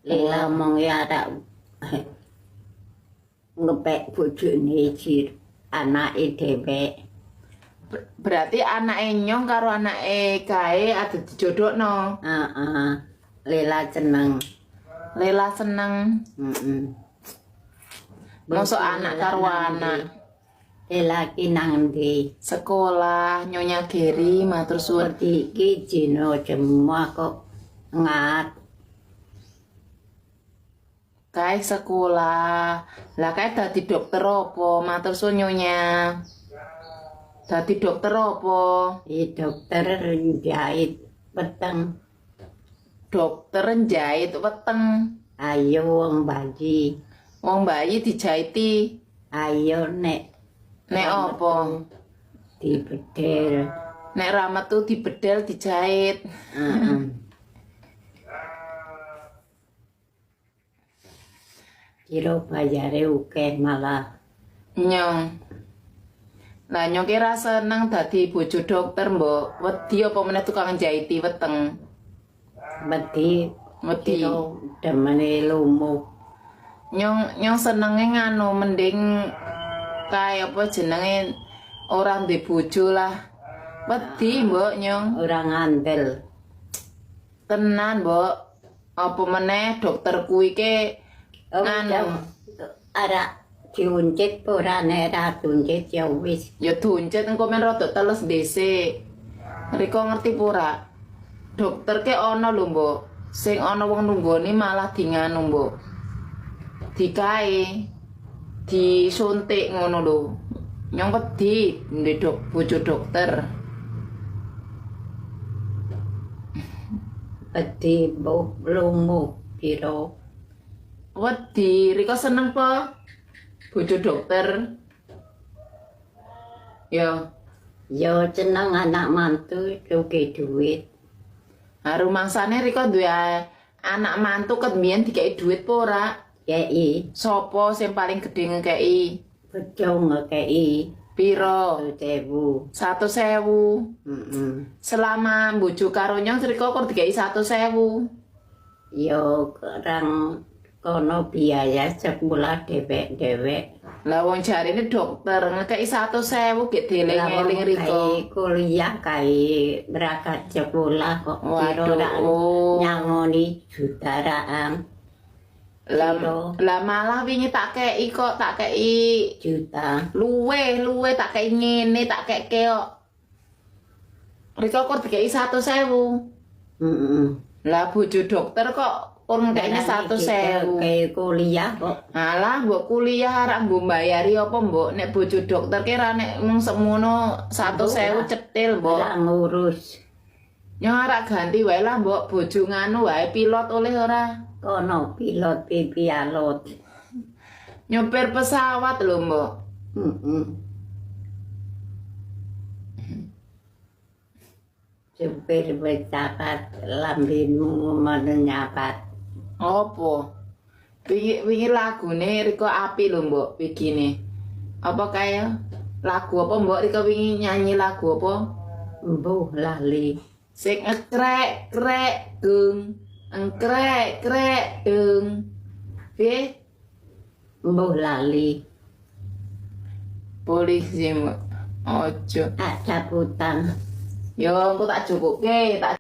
Lila mong ada ngepek bojone si anake dhewe. Berarti anake Nyong karo anake kae ada dijodhokno. Heeh. Lila seneng. Lela seneng. Heeh. Mosok anak karo anak. Lila ki nang ndi? Sekolah Nyonya Geri matur suwun. Seperti iki jino semua kok ngat. Kae sekolah. Lah kae dadi dokter apa? Matur suwun Nyonya. Dadi dokter apa? Dokter jahit peteng. Dokter jahit weteng. Ayo wong bayi. Wong bayi dijahiti. Ayo nek apa? dibedel. Nek ramet tuh dibedel dijahit. Heeh. Kira bayare akeh malah. Nyong. Lah Nyong ki ra seneng dadi bojo dokter, Mbok. Wedi apa meneh tukang jahiti weteng. Wedi Wedi. demene lumuh. Nyong senenge nganu mending kae apa jenenge ora ndek bojo lah. Wedi, Mbok Nyong. Ora ngandel. Tenan, Mbok. Apa meneh dokter kuwi ke nganu Ara diuncit ora nek ra diuncit ya wis. ya duncet engko men rada teles dhisik. Riko ngerti pura? Dokter ke ana lho, Mbok. Sing ana wong nunggoni malah nganu, Mbok. Dikae disuntik ngono lho. Nyong wedi ndek bojo dokter. Wedi mbok lumuh pira. Wedi, Riko seneng po bojo dokter. Ya, Ya seneng anak mantu sugih duit. rumangsane Riko duwe anak mantu ket mbiyen dikei duit po ora? Kei Sopo sing paling gedhe ngekei? bejo ngekei Piro? 1.000. 100.000. Heeh. Selama bojo karo Nyong Riko kok dikei 100.000. Ya orang kono biaya sekolah dewek-dewek. Lah wong jarine dokter ngekei 100.000 gek dieling-eling Riko. Kuliah kae berangkat sekolah kok Waduh. kira nyangoni jutaan Lah malah wingi tak kei kok tak kei juta. luwe tak kei ngene tak kei kok. Riko kok dikei 100.000. Heeh. Lah bojo dokter kok kurang kayaknya 100.000. Kayak kuliah kok. Alah, mbok kuliah arek nggo mbayari apa, Mbok? Nek bojo dokter ki ra nek mung semono 100.000 cetil, Mbok. Ora ngurus. Nyong arek ganti wae lah, Mbok. Bojo nganu wae pilot oleh ora? Kono pilot pipialot. Nyopir pesawat lho, Mbok. Heeh. Supir pesawat lambemu menyapat. Apa? Wingi lagune Riko api lho, Mbok, bikine. Apa kaya lagu apa, Mbok? Riko wingi nyanyi lagu apa? Mbuh lali. Sing krek gung, krek dung. Piye? Mbuh lali. Polisi, Mbok. Ojo. Ada putang. Yo, engko tak cukuke, tak